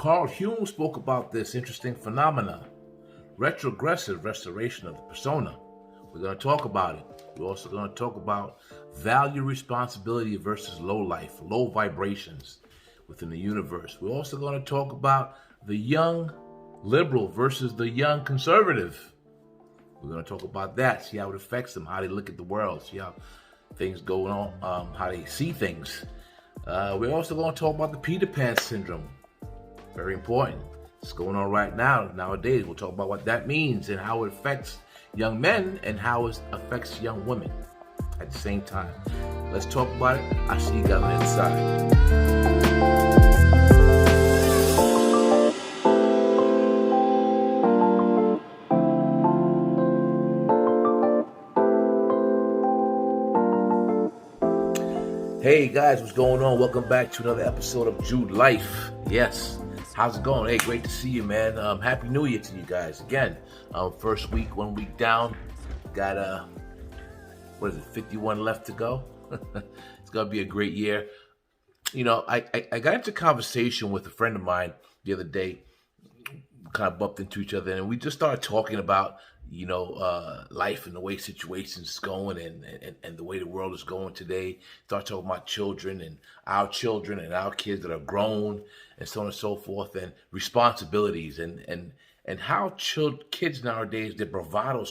Carl Hume spoke about this interesting phenomena, retrogressive restoration of the persona. We're going to talk about it. We're also going to talk about value responsibility versus low life, low vibrations within the universe. We're also going to talk about the young liberal versus the young conservative. We're going to talk about that, see how it affects them, how they look at the world, see how things go on, how they see things. We're also going to talk about the Peter Pan syndrome. Very important. It's going on right now, nowadays. We'll talk about what that means and how it affects young men and how it affects young women at the same time. Let's talk about it. I'll see you guys on the inside. Hey guys, what's going on? Welcome back to another episode of Jude Life. Yes. How's it going? Hey, great to see you, man. Happy New Year to you guys. Again, first week, 1 week down. Got, 51 left to go? It's going to be a great year. You know, I got into conversation with a friend of mine the other day. Kind of bumped into each other, and we just started talking about, life and the way situations is going and the way the world is going today. Start talking about children and our kids that are grown and so on and so forth, and responsibilities and how kids nowadays, their bravado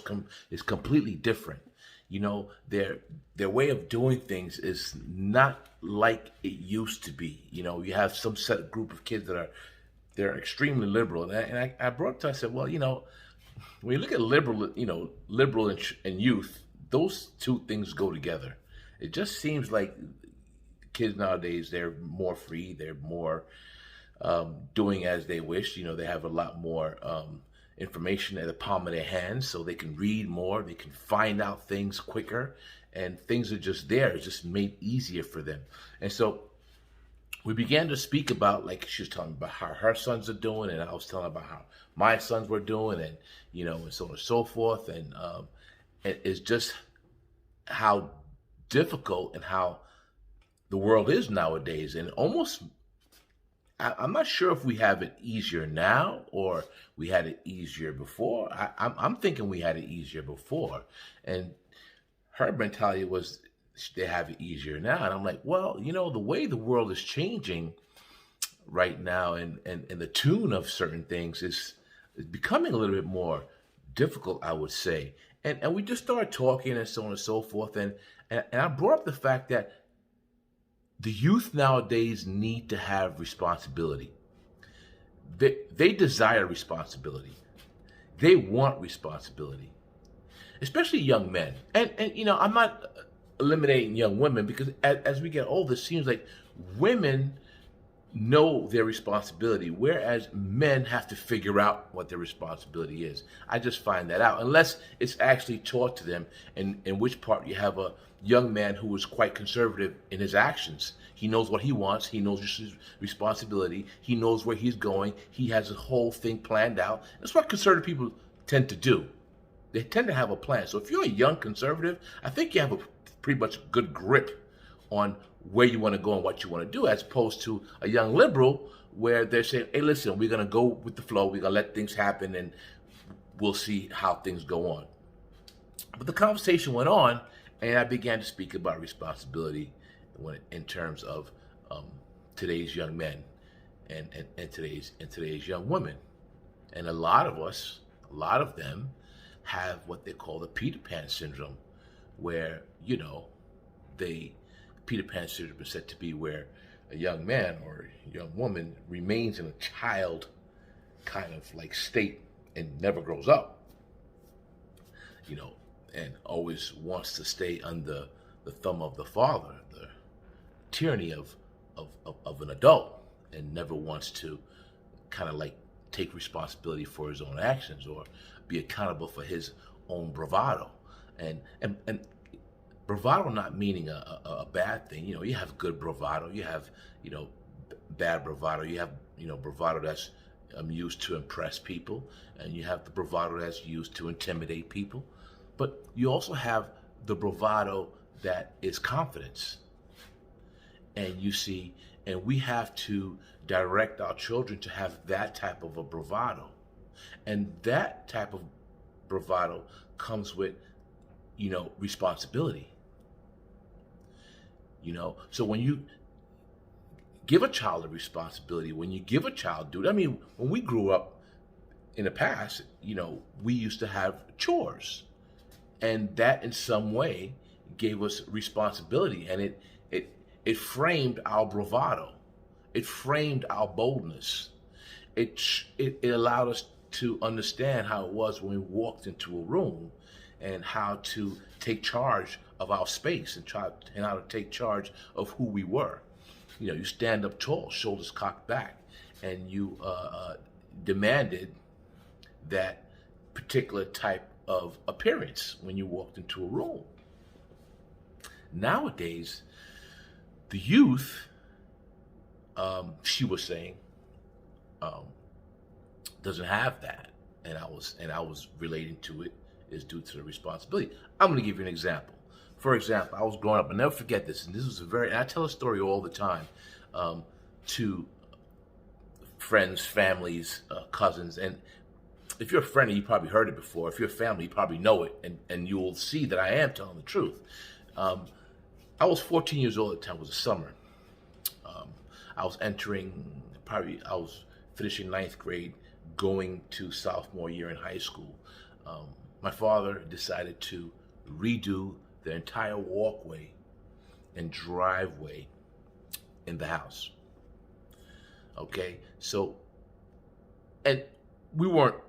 is completely different. You know, their way of doing things is not like it used to be. You know, you have some set group of kids that they're extremely liberal, and I brought up to, I said, well, when you look at liberal and youth, those two things go together. It just seems like kids nowadays, they're more free, they're more doing as they wish. They have a lot more information at the palm of their hands, so they can read more, they can find out things quicker, and things are just there. It's just made easier for them. And so we began to speak about, like, she was telling me about how her sons are doing, and I was telling her about how my sons were doing, and and so on and so forth. And it's just how difficult and how the world is nowadays. And almost, I'm not sure if we have it easier now or we had it easier before. I'm thinking we had it easier before, and her mentality was they have it easier now. And I'm like, well, the way the world is changing right now, and the tune of certain things is becoming a little bit more difficult, I would say. And we just started talking and so on and so forth. And I brought up the fact that the youth nowadays need to have responsibility. They desire responsibility. They want responsibility, especially young men. And I'm not eliminating young women, because as we get older, it seems like women know their responsibility, whereas men have to figure out what their responsibility is. I just find that out, unless it's actually taught to them, and in which part you have a young man who is quite conservative in his actions. He knows what he wants, he knows his responsibility, he knows where he's going, he has the whole thing planned out. That's what conservative people tend to do. They tend to have a plan. So if you're a young conservative, I think you have a pretty much good grip on where you want to go and what you want to do, as opposed to a young liberal where they're saying, hey, listen, we're going to go with the flow, we're going to let things happen, and we'll see how things go on. But the conversation went on, and I began to speak about responsibility in terms of today's young men and today's young women. And a lot of them have what they call the Peter Pan syndrome, where, Peter Pan syndrome is said to be where a young man or a young woman remains in a child kind of like state and never grows up, and always wants to stay under the thumb of the father, the tyranny of an adult, and never wants to kind of like take responsibility for his own actions or be accountable for his own bravado. And bravado not meaning a bad thing. You have good bravado, you have, bad bravado, you have, bravado that's used to impress people, and you have the bravado that's used to intimidate people. But you also have the bravado that is confidence. And you see, And we have to direct our children to have that type of a bravado. And that type of bravado comes with, responsibility. So when you give a child a responsibility, when you give a child duty, I mean, when we grew up in the past, we used to have chores. And that in some way gave us responsibility, and it framed our bravado. It framed our boldness. It allowed us to understand how it was when we walked into a room, and how to take charge of our space, and how to take charge of who we were. You stand up tall, shoulders cocked back, and you demanded that particular type of appearance when you walked into a room. Nowadays, the youth, she was saying, doesn't have that, and I was relating to it is due to the responsibility. I'm going to give you an example. For example, I was growing up, I'll never forget this, and this was and I tell a story all the time to friends, families, cousins, and if you're a friend, you probably heard it before. If you're a family, you probably know it, and you will see that I am telling the truth. I was 14 years old at the time. It was a summer. I was finishing ninth grade, going to sophomore year in high school. My father decided to redo the entire walkway and driveway in the house. Okay, so, and we weren't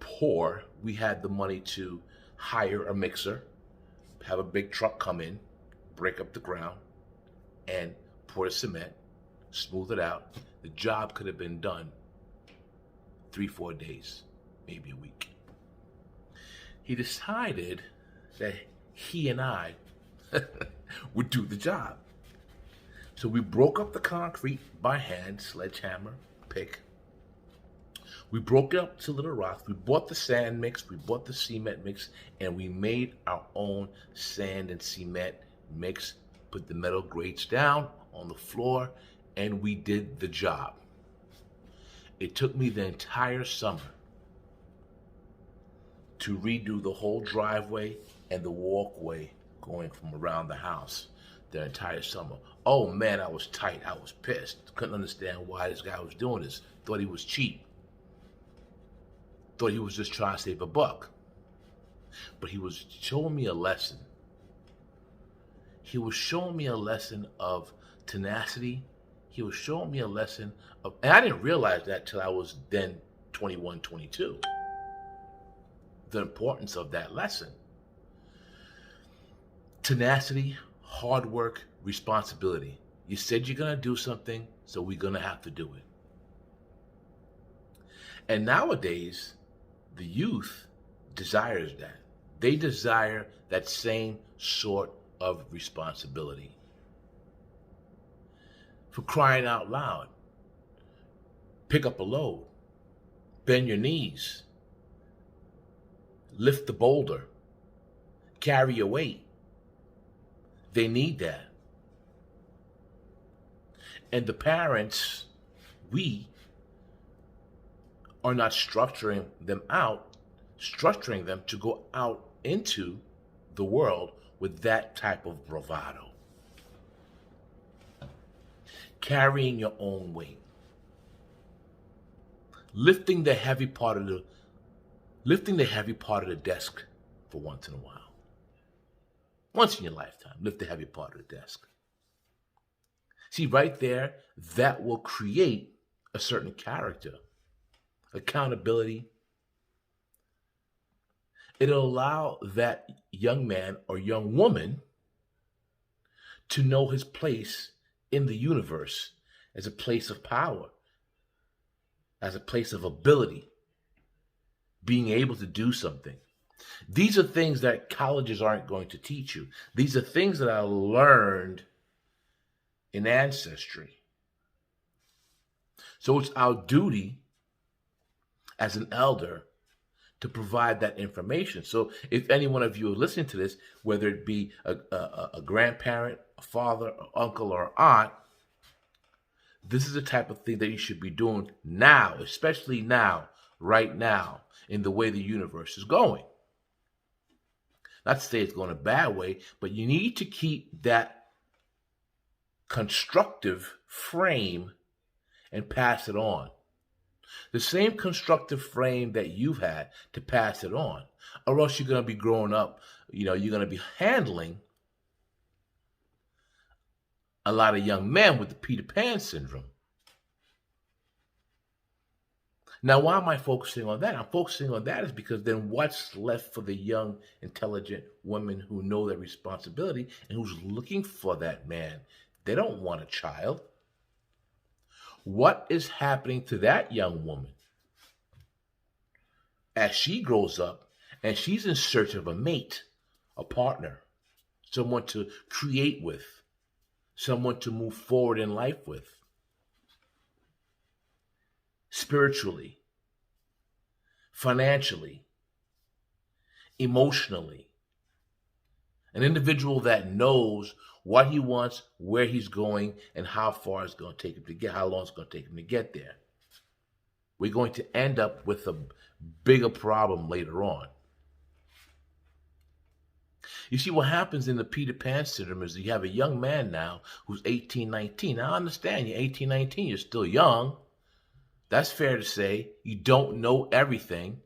poor. We had the money to hire a mixer, have a big truck come in, break up the ground, and pour the cement, smooth it out. The job could have been done 3-4 days, maybe a week. He decided that he and I would do the job. So we broke up the concrete by hand, sledgehammer, pick. We broke it up to little rocks. We bought the sand mix, we bought the cement mix, and we made our own sand and cement mix, put the metal grates down on the floor, and we did the job. It took me the entire summer to redo the whole driveway and the walkway going from around the house the entire summer. Oh man, I was tight. I was pissed. Couldn't understand why this guy was doing this. Thought he was cheap. Thought he was just trying to save a buck. But he was showing me a lesson. He was showing me a lesson of tenacity. He was showing me a lesson of, and I didn't realize that till I was then 21, 22. The importance of that lesson. Tenacity, hard work, responsibility. You said you're going to do something, so we're going to have to do it. And nowadays, the youth desires that. They desire that same sort of responsibility. For crying out loud, pick up a load, bend your knees, lift the boulder, carry your weight. They need that. And the parents, we are not structuring them to go out into the world with that type of bravado. Carrying your own weight. Lifting the heavy part of the desk for once in a while. Once in your lifetime, lift the heavy part of the desk. See, right there, that will create a certain character, accountability. It'll allow that young man or young woman to know his place in the universe as a place of power, as a place of ability, being able to do something. These are things that colleges aren't going to teach you. These are things that I learned in ancestry. So it's our duty as an elder to provide that information. So if any one of you are listening to this, whether it be a grandparent, a father, or uncle, or aunt, This is the type of thing that you should be doing now, especially now, right now, in the way the universe is going. Not to say it's going a bad way, but you need to keep that constructive frame and pass it on. The same constructive frame that you've had to pass it on. Or else you're going to be growing up, you're going to be handling a lot of young men with the Peter Pan syndrome. Now, why am I focusing on that? I'm focusing on that is because then what's left for the young, intelligent women who know their responsibility and who's looking for that man? They don't want a child. What is happening to that young woman as she grows up and she's in search of a mate, a partner, someone to create with, someone to move forward in life with, spiritually, financially, emotionally? An individual that knows what he wants, where he's going, and how far it's going to take him to get, how long it's going to take him to get there. We're going to end up with a bigger problem later on. You see, what happens in the Peter Pan syndrome is you have a young man now who's 18, 19. Now, I understand you're 18, 19, you're still young. That's fair to say. You don't know everything.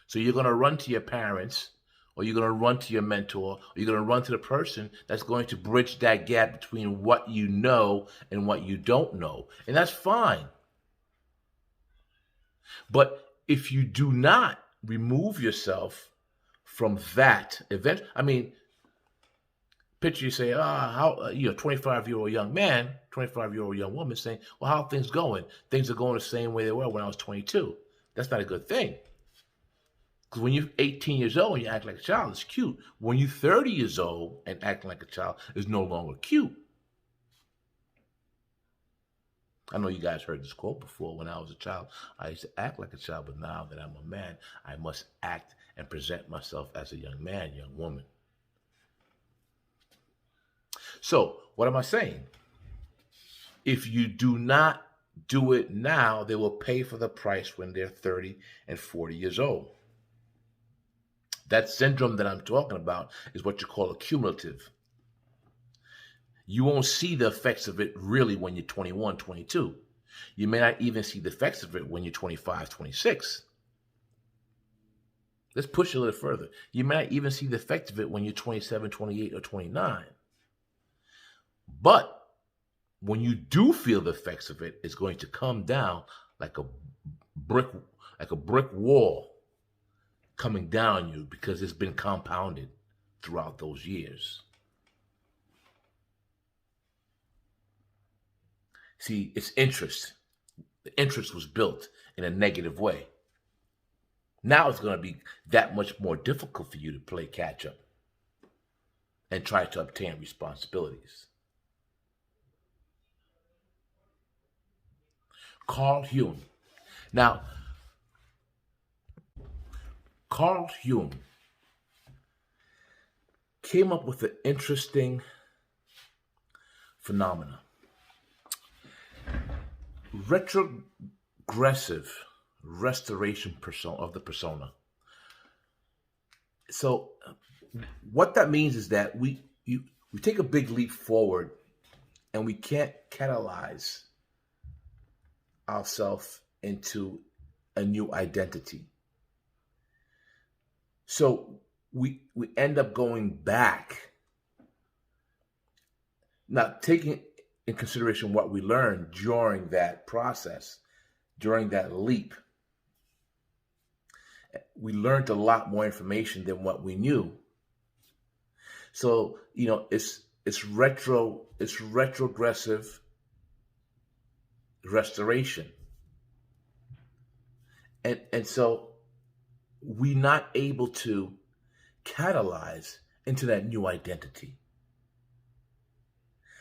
So you're going to run to your parents, or you're going to run to your mentor, or you're going to run to the person that's going to bridge that gap between what you know and what you don't know. And that's fine. But if you do not remove yourself from that event, picture you say, 25-year-old young man, 25-year-old young woman saying, well, how are things going? Things are going the same way they were when I was 22. That's not a good thing. Because when you're 18 years old and you act like a child, it's cute. When you're 30 years old and acting like a child, it's no longer cute. I know you guys heard this quote before. When I was a child, I used to act like a child, but now that I'm a man, I must act and present myself as a young man, young woman. So, what am I saying? If you do not do it now, they will pay for the price when they're 30 and 40 years old. That syndrome that I'm talking about is what you call accumulative. You won't see the effects of it really when you're 21, 22. You may not even see the effects of it when you're 25, 26. Let's push a little further. You may not even see the effects of it when you're 27, 28, or 29. But when you do feel the effects of it, it's going to come down like a brick wall coming down on you because it's been compounded throughout those years. See, it's interest. The interest was built in a negative way. Now it's going to be that much more difficult for you to play catch up and try to obtain responsibilities. Carl Jung. Now, Carl Jung came up with an interesting phenomena. Retrogressive restoration of the persona. So what that means is that we take a big leap forward and we can't catalyze ourselves into a new identity. So we end up going back, not taking in consideration what we learned during that process, during that leap. We learned a lot more information than what we knew. So, it's retrogressive restoration. And so we're not able to catalyze into that new identity.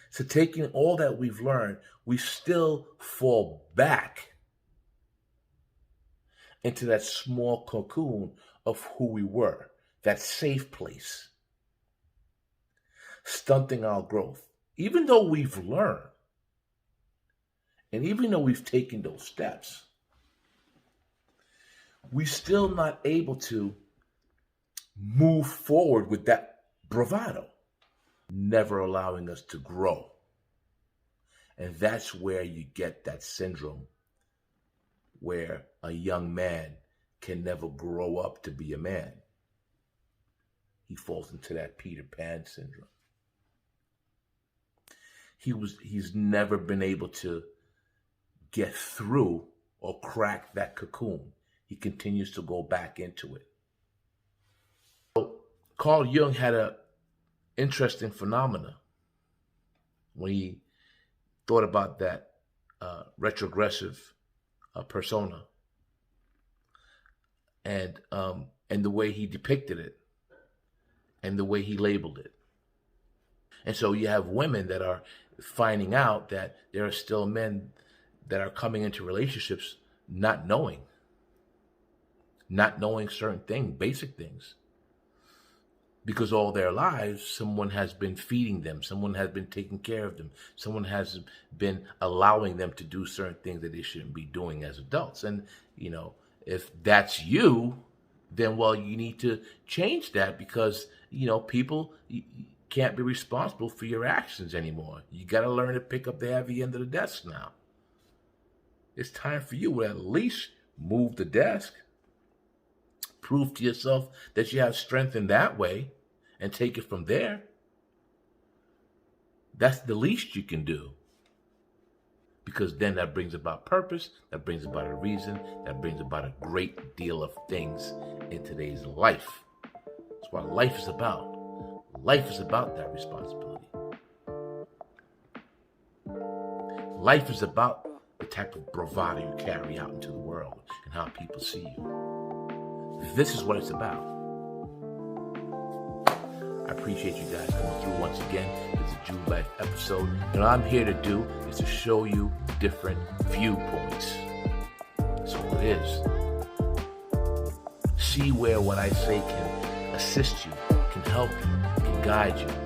So taking all that we've learned, we still fall back into that small cocoon of who we were, that safe place, stunting our growth. Even though we've learned, And even though we've taken those steps, we're still not able to move forward with that bravado, never allowing us to grow. And that's where you get that syndrome where a young man can never grow up to be a man. He falls into that Peter Pan syndrome. He's never been able to get through or crack that cocoon. He continues to go back into it. So Carl Jung had an interesting phenomena when he thought about that retrogressive persona and the way he depicted it and the way he labeled it. And so you have women that are finding out that there are still men that are coming into relationships not knowing certain things, basic things. Because all their lives, someone has been feeding them, someone has been taking care of them, someone has been allowing them to do certain things that they shouldn't be doing as adults. And, if that's you, then, well, you need to change that because, people can't be responsible for your actions anymore. You got to learn to pick up the heavy end of the desk now. It's time for you to at least move the desk. Prove to yourself that you have strength in that way and take it from there. That's the least you can do. Because then that brings about purpose, that brings about a reason, that brings about a great deal of things in today's life. That's what life is about. Life is about that responsibility. Life is about the type of bravado you carry out into the world and how people see you. This is what it's about. I appreciate you guys coming through once again. It's a Jude Life episode. And what I'm here to do is to show you different viewpoints. That's all it is. See where what I say can assist you, can help you, can guide you.